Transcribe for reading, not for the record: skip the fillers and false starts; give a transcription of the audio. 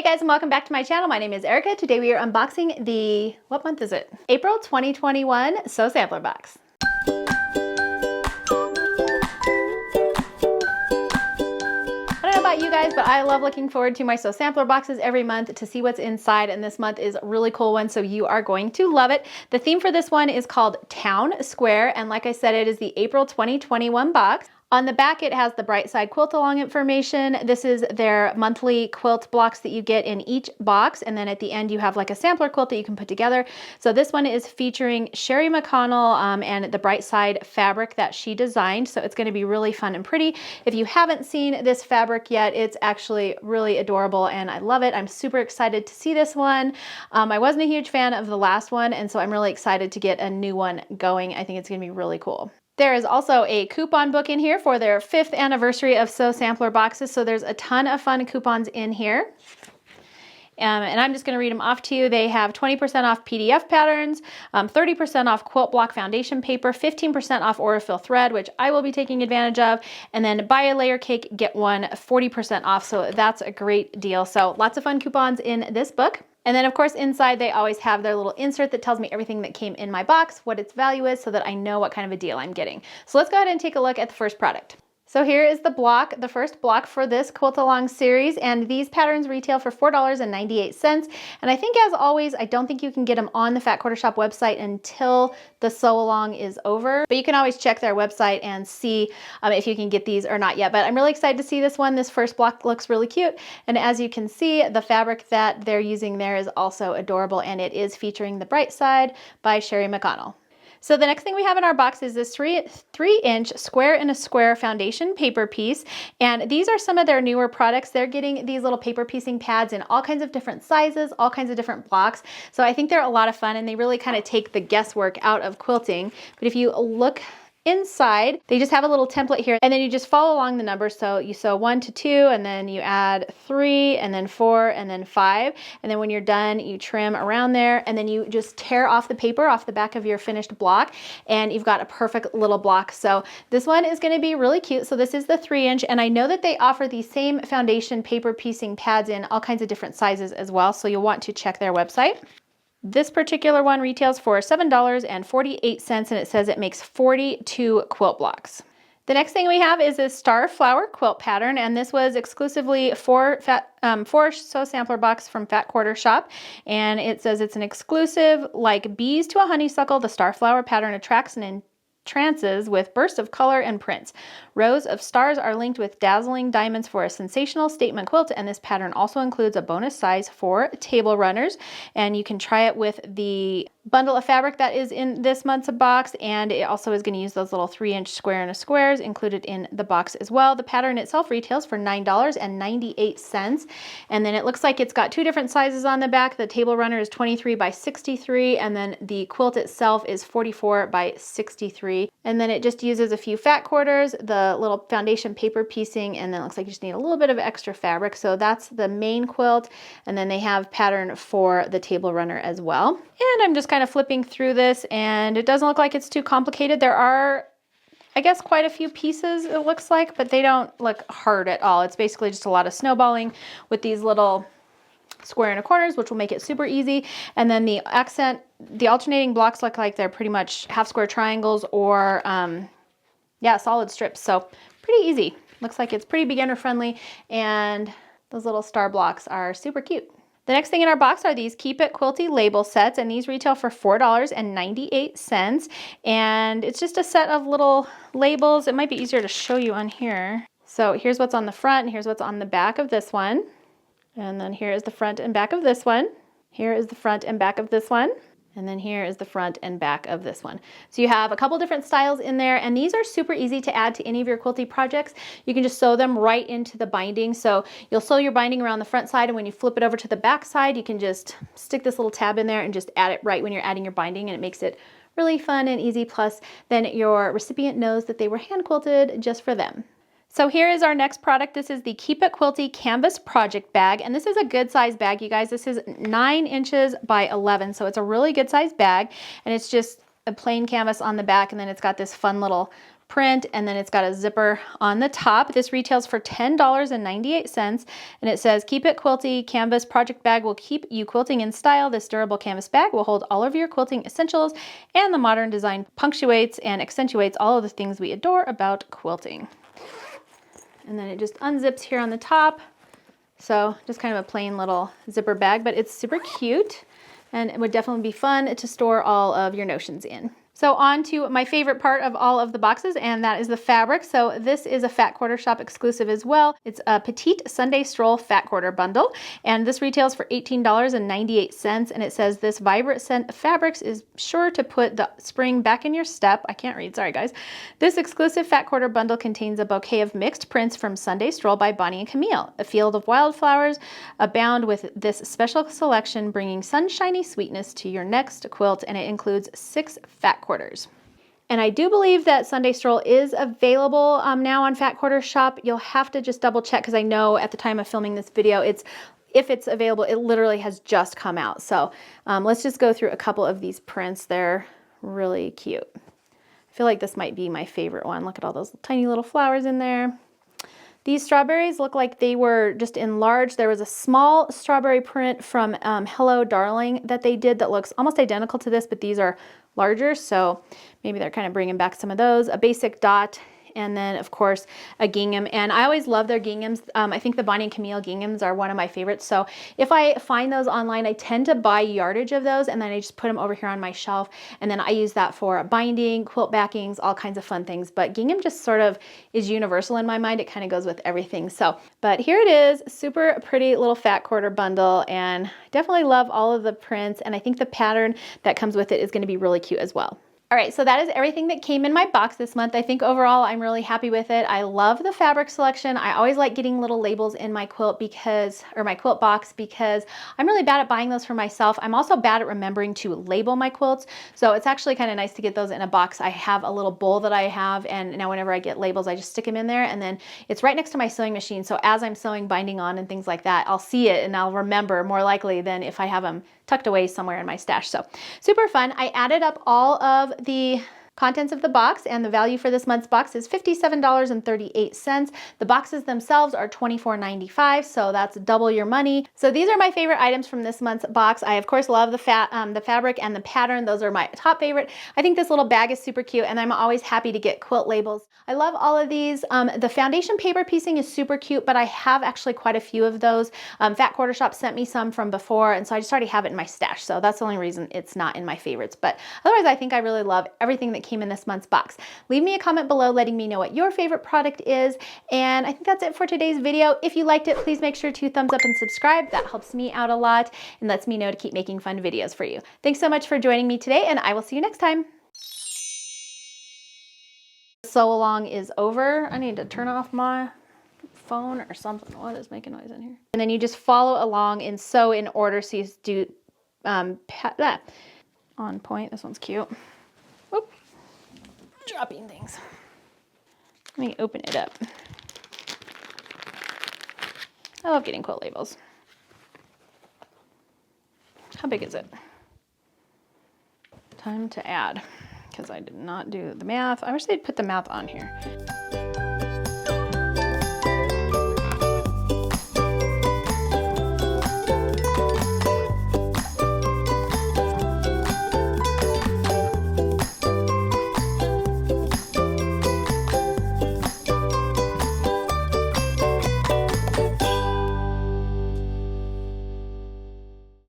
guys, and welcome back to my channel. My name is Erica. Today we are unboxing the, what month is it? April 2021 Sew Sampler Box. I don't know about you guys, but I love looking forward to my Sew Sampler boxes every month to see what's inside, and this month is a really cool one, so you are going to love it. The theme for this one is called Town Square, and like I said, it is the April 2021 box. On the back, it has the Bright Side Quilt Along information. This is their monthly quilt blocks that you get in each box. And then at the end, you have like a sampler quilt that you can put together. So this one is featuring Sherry McConnell and the Bright Side fabric that she designed. So it's going to be really fun and pretty. If you haven't seen this fabric yet, it's actually really adorable and I love it. I'm super excited to see this one. I wasn't a huge fan of the last one, and so I'm really excited to get a new one going. I think it's going to be really cool. There is also a coupon book in here for their 5th anniversary of Sew Sampler boxes, so there's a ton of fun coupons in here. And I'm just going to read them off to you. They have 20% off PDF patterns, 30% off quilt block foundation paper, 15% off Aurifil thread, which I will be taking advantage of, and then buy a layer cake, get one 40% off. So that's a great deal. So lots of fun coupons in this book. And then of course inside they always have their little insert that tells me everything that came in my box, what its value is, so that I know what kind of a deal I'm getting. So let's go ahead and take a look at the first product. So here is the block, the first block for this Quilt Along series, and these patterns retail for $4.98. And I think, as always, I don't think you can get them on the Fat Quarter Shop website until the Sew Along is over, but you can always check their website and see if you can get these or not yet. But I'm really excited to see this one. This first block looks really cute, and as you can see, the fabric that they're using there is also adorable, and it is featuring the Bright Side by Sherry McConnell. So the next thing we have in our box is this 3-inch square in a square foundation paper piece. And these are some of their newer products. They're getting these little paper piecing pads in all kinds of different sizes, all kinds of different blocks. So I think they're a lot of fun, and they really kind of take the guesswork out of quilting. But if you look inside, they just have a little template here, and then you just follow along the numbers. So you sew 1 to 2, and then you add 3, and then 4, and then 5. And then when you're done, you trim around there, and then you just tear off the paper off the back of your finished block, and you've got a perfect little block. So this one is going to be really cute. So this is the 3-inch, and I know that they offer these same foundation paper piecing pads in all kinds of different sizes as well. So you'll want to check their website. This particular one retails for $7.48, and it says it makes 42 quilt blocks. The next thing we have is this Star Flower quilt pattern, and this was exclusively for Sew Sampler box from Fat Quarter Shop, and it says it's an exclusive, like bees to a honeysuckle. The Star Flower pattern attracts and entrances with bursts of color and prints. Rows of stars are linked with dazzling diamonds for a sensational statement quilt, and this pattern also includes a bonus size for table runners, and you can try it with the bundle of fabric that is in this month's box, and it also is going to use those little 3-inch square in a squares included in the box as well. The pattern itself retails for $9.98, and then it looks like it's got 2 different sizes on the back. The table runner is 23 by 63, and then the quilt itself is 44 by 63, and then it just uses a few fat quarters, the little foundation paper piecing, and then it looks like you just need a little bit of extra fabric. So that's the main quilt, and then they have pattern for the table runner as well. And I'm just kind of flipping through this, and it doesn't look like it's too complicated. There are, I guess, quite a few pieces, it looks like, but they don't look hard at all. It's basically just a lot of snowballing with these little square in the corners, which will make it super easy. And then the alternating blocks look like they're pretty much half square triangles or yeah, solid strips. So pretty easy. Looks like it's pretty beginner friendly, and those little star blocks are super cute. The next thing in our box are these Keep It Quilty Label Sets, and these retail for $4.98, and it's just a set of little labels. It might be easier to show you on here. So here's what's on the front, and here's what's on the back of this one, and then here is the front and back of this one. Here is the front and back of this one. And then here is the front and back of this one. So you have a couple different styles in there, and these are super easy to add to any of your quilty projects. You can just sew them right into the binding. So you'll sew your binding around the front side, and when you flip it over to the back side, you can just stick this little tab in there and just add it right when you're adding your binding, and it makes it really fun and easy. Plus, then your recipient knows that they were hand quilted just for them. So here is our next product. This is the Keep It Quilty Canvas Project Bag, and this is a good size bag, you guys. This is 9 inches by 11, so it's a really good size bag, and it's just a plain canvas on the back, and then it's got this fun little print, and then it's got a zipper on the top. This retails for $10.98, and it says, keep it quilty, canvas project bag will keep you quilting in style. This durable canvas bag will hold all of your quilting essentials, and the modern design punctuates and accentuates all of the things we adore about quilting. And then it just unzips here on the top. So just kind of a plain little zipper bag, but it's super cute, and it would definitely be fun to store all of your notions in. So on to my favorite part of all of the boxes, and that is the fabric. So this is a Fat Quarter Shop exclusive as well. It's a Petite Sunday Stroll Fat Quarter Bundle, and this retails for $18.98, and it says this vibrant scent of fabrics is sure to put the spring back in your step. I can't read, sorry guys. This exclusive Fat Quarter Bundle contains a bouquet of mixed prints from Sunday Stroll by Bonnie and Camille. A field of wildflowers abound with this special selection, bringing sunshiny sweetness to your next quilt, and it includes 6 fat quarters. And I do believe that Sunday Stroll is available now on Fat Quarter Shop. You'll have to just double check, because I know at the time of filming this video, if it's available, it literally has just come out. So let's just go through a couple of these prints. They're really cute. I feel like this might be my favorite one. Look at all those tiny little flowers in there. These strawberries look like they were just enlarged. There was a small strawberry print from Hello Darling that they did that looks almost identical to this, but these are larger, so maybe they're kind of bringing back some of those. A basic dot, and then of course a gingham, and I always love their ginghams. I think the Bonnie and Camille ginghams are one of my favorites, so if I find those online, I tend to buy yardage of those, and then I just put them over here on my shelf, and then I use that for binding, quilt backings, all kinds of fun things. But gingham just sort of is universal in my mind. It kind of goes with everything. So, but here it is, super pretty little Fat Quarter bundle, and I definitely love all of the prints, and I think the pattern that comes with it is going to be really cute as well. All right, so that is everything that came in my box this month. I think overall I'm really happy with it. I love the fabric selection. I always like getting little labels in my quilt my quilt box, because I'm really bad at buying those for myself. I'm also bad at remembering to label my quilts. So it's actually kind of nice to get those in a box. I have a little bowl that I have, and now whenever I get labels, I just stick them in there, and then it's right next to my sewing machine. So as I'm sewing, binding on, and things like that, I'll see it and I'll remember more likely than if I have them tucked away somewhere in my stash. So super fun. I added up all of the contents of the box, and the value for this month's box is $57.38. The boxes themselves are $24.95, so that's double your money. So these are my favorite items from this month's box. I of course love the fabric and the pattern. Those are my top favorite. I think this little bag is super cute, and I'm always happy to get quilt labels. I love all of these. The foundation paper piecing is super cute, but I have actually quite a few of those. Fat Quarter Shop sent me some from before, and so I just already have it in my stash, so that's the only reason it's not in my favorites. But otherwise, I think I really love everything that came in this month's box. Leave me a comment below letting me know what your favorite product is, and I think that's it for today's video. If you liked it, please make sure to thumbs up and subscribe. That helps me out a lot and lets me know to keep making fun videos for you. Thanks so much for joining me today, and I will see you next time. Sew along is over. I need to turn off my phone or something. What is making noise in here? And then you just follow along and sew in order, so you do on point. This one's cute. Oop. Dropping things. Let me open it up. I love getting quilt labels. How big is it? Time to add, because I did not do the math. I wish they'd put the math on here.